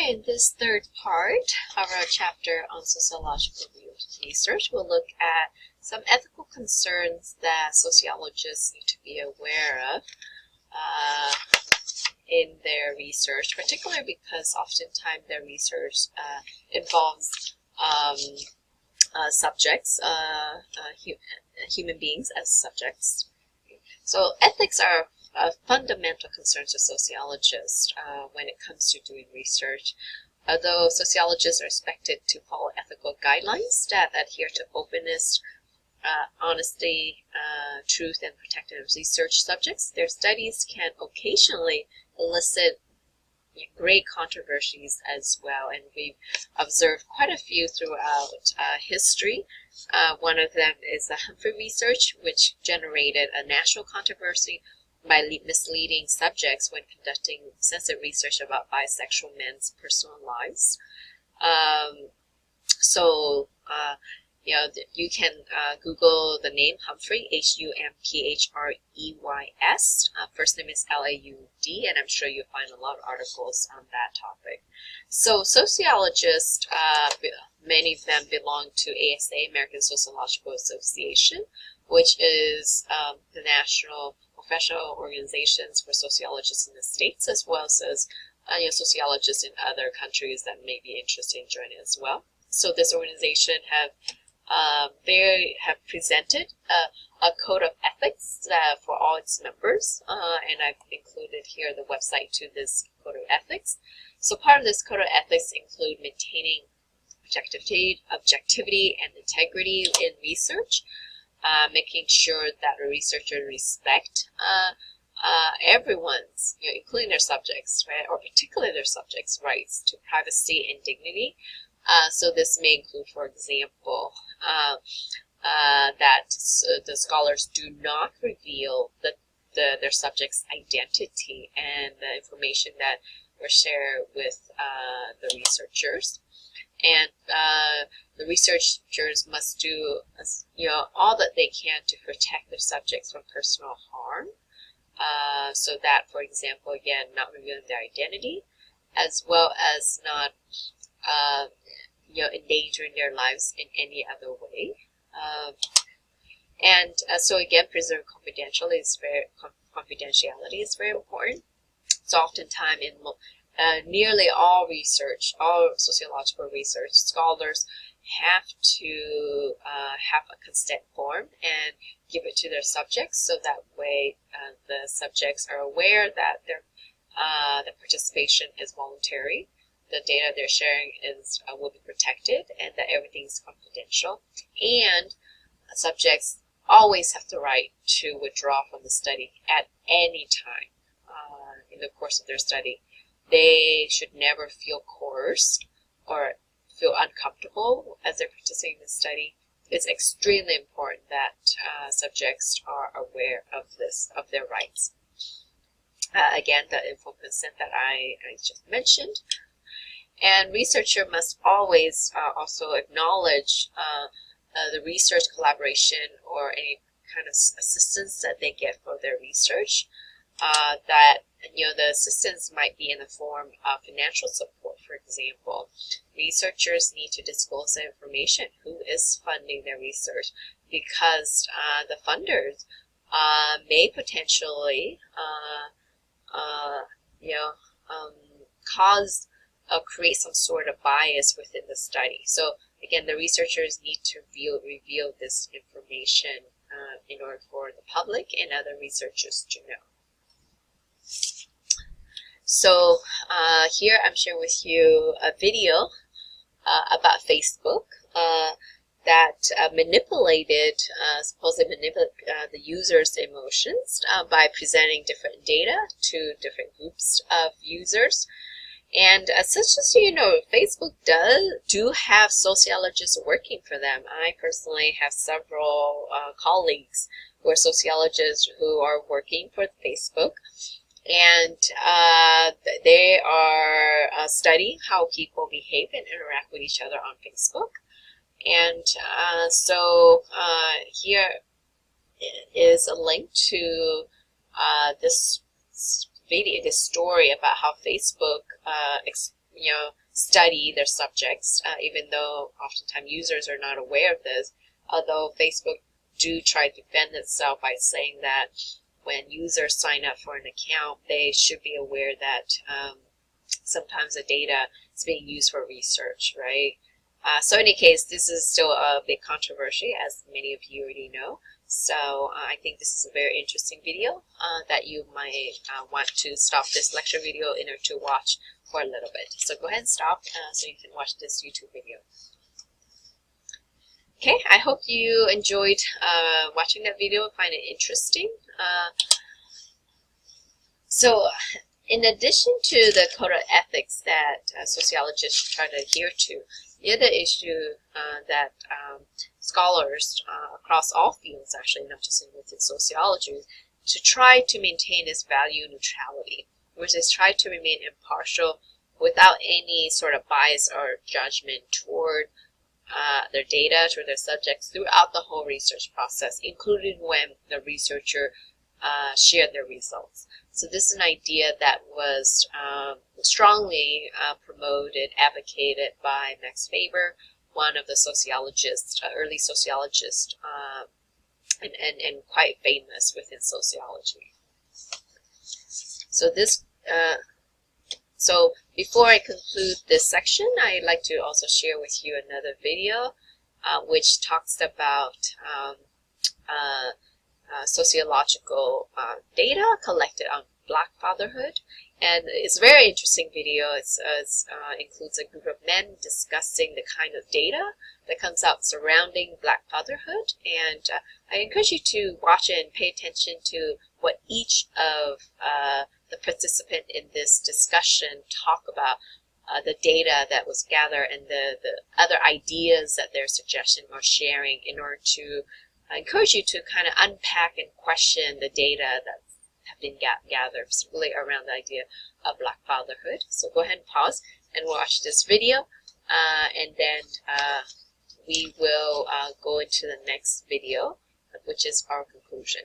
in this third part of our chapter on sociological research, we'll look at some ethical concerns that sociologists need to be aware of in their research, particularly because oftentimes their research involves subjects, human beings as subjects. So ethics are fundamental concerns of sociologists when it comes to doing research. Although sociologists are expected to follow ethical guidelines that adhere to openness, honesty, truth, and protection of research subjects, their studies can occasionally elicit great controversies as well, and we've observed quite a few throughout history. One of them is the Humphrey research, which generated a national controversy by misleading subjects when conducting sensitive research about bisexual men's personal lives. You can Google the name Humphrey, Humphrey's. First name is Laud, and I'm sure you'll find a lot of articles on that topic. So sociologists, many of them belong to ASA, American Sociological Association, which is the national professional organizations for sociologists in the States, as well as sociologists in other countries that may be interested in joining as well. So this organization they have presented a code of ethics for all its members, and I've included here the website to this code of ethics. So part of this code of ethics include maintaining objectivity, and integrity in research, making sure that the researchers respect everyone's, including their subjects, right, or particularly their subjects' rights to privacy and dignity. So this may include, for example, that the scholars do not reveal their subject's identity and the information that were shared with the researchers. And the researchers must do all that they can to protect their subjects from personal harm. So that, for example, again, not revealing their identity, as well as not endangering their lives in any other way. So again, preserve confidentiality is very important. So oftentimes in nearly all research, all sociological research, scholars have to have a consent form and give it to their subjects, so that way the subjects are aware that their participation is voluntary. The data they're sharing will be protected, and that everything is confidential. And subjects always have the right to withdraw from the study at any time in the course of their study. They should never feel coerced or feel uncomfortable as they're participating in the study. It's extremely important that subjects are aware of their rights. Again, the informed consent that I just mentioned. And researcher must always also acknowledge the research collaboration or any kind of assistance that they get for their research. That the assistance might be in the form of financial support, for example. Researchers need to disclose the information, who is funding their research, because the funders may potentially create some sort of bias within the study. So again, the researchers need to reveal this information in order for the public and other researchers to know. So here I'm sharing with you a video about Facebook that supposedly manipulated the user's emotions by presenting different data to different groups of users. And such as Facebook do have sociologists working for them. I personally have several colleagues who are sociologists who are working for Facebook, and they are studying how people behave and interact with each other on Facebook. And so here is a link to this video, this story about how Facebook study their subjects, even though oftentimes users are not aware of this. Although Facebook do try to defend itself by saying that when users sign up for an account, they should be aware that sometimes the data is being used for research, right? So in any case, this is still a big controversy, as many of you already know. So I think this is a very interesting video that you might want to stop this lecture video in order to watch for a little bit. So go ahead and stop so you can watch this YouTube video. Okay, I hope you enjoyed watching that video and find it interesting. So in addition to the code of ethics that sociologists try to adhere to, the other issue that scholars across all fields, actually, not just within sociology, to try to maintain is value neutrality, which is try to remain impartial without any sort of bias or judgment toward their data, toward their subjects throughout the whole research process, including when the researcher shared their results. So this is an idea that was strongly promoted, advocated by Max Weber, one of the sociologists, early sociologists, and quite famous within sociology. So so before I conclude this section, I'd like to also share with you another video which talks about sociological data collected on Black fatherhood, and it's a very interesting video. It includes a group of men discussing the kind of data that comes out surrounding Black fatherhood, and I encourage you to watch it and pay attention to what each of the participants in this discussion talk about, the data that was gathered and the other ideas that they're suggesting or sharing in order to I encourage you to kind of unpack and question the data that have been gathered, particularly around the idea of Black fatherhood. So go ahead and pause and watch this video, and then we will go into the next video, which is our conclusion.